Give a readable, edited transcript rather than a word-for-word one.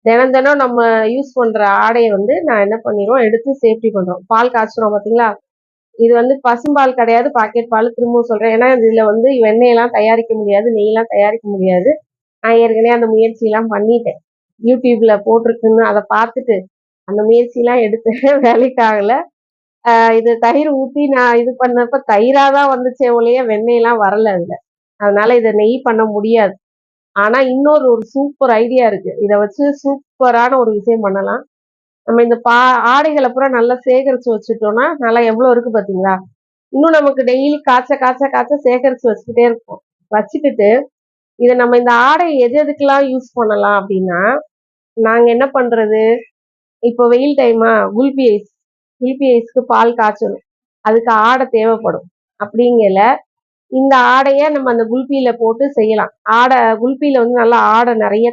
தினம் தினம் நம்ம யூஸ் பண்ற ஆடைய வந்து நான் என்ன பண்ணிடுவோம், எடுத்து சேஃப்டி பண்றோம். பால் காய்ச்சுறோம் பார்த்தீங்களா? இது வந்து பசும்பால் கிடையாது, பாக்கெட் பால். திரும்பவும் சொல்றேன். ஏன்னா இதுல வந்து வெண்ணெயெல்லாம் தயாரிக்க முடியாது, நெய்லாம் தயாரிக்க முடியாது. நான் ஏற்கனவே அந்த முயற்சிலாம் பண்ணிட்டேன். யூடியூப்ல போட்டிருக்குன்னு அத பார்த்துட்டு, அந்த முயற்சிலாம் எடுத்து வேலைக்கு ஆகல. இது தயிர் ஊத்தி நான் இது பண்ணப்ப தயிரா தான் வந்துச்சே ஒழிய வெண்ணெயலாம் வரல அதுல. அதனால இத நெய் பண்ண முடியாது. ஆனா இன்னொரு ஒரு சூப்பர் ஐடியா இருக்கு. இத வச்சு சூப்பரான ஒரு விஷயம் பண்ணலாம். நம்ம இந்த ஆடைகள பூரா நல்லா சேகரிச்சு வச்சுட்டோம்னா, நல்லா எவ்வளோ இருக்கு பார்த்தீங்களா? இன்னும் நமக்கு டெய்லி காய்ச்ச சேகரிச்சு வச்சுக்கிட்டே இருப்போம். வச்சுக்கிட்டு, இத நம்ம இந்த ஆடை எது எதுக்கெல்லாம் யூஸ் பண்ணலாம் அப்டின்னா, நாங்க என்ன பண்றது, இப்போ வெயில் டைமா குல்பி ஐஸ்க்கு பால் காய்ச்சணும். அதுக்கு ஆடை தேவைப்படும். அப்படிங்கையில, இந்த ஆடைய நம்ம அந்த குல்பியில போட்டு செய்யலாம். குல்பியில வந்து நல்லா ஆடை நெறைய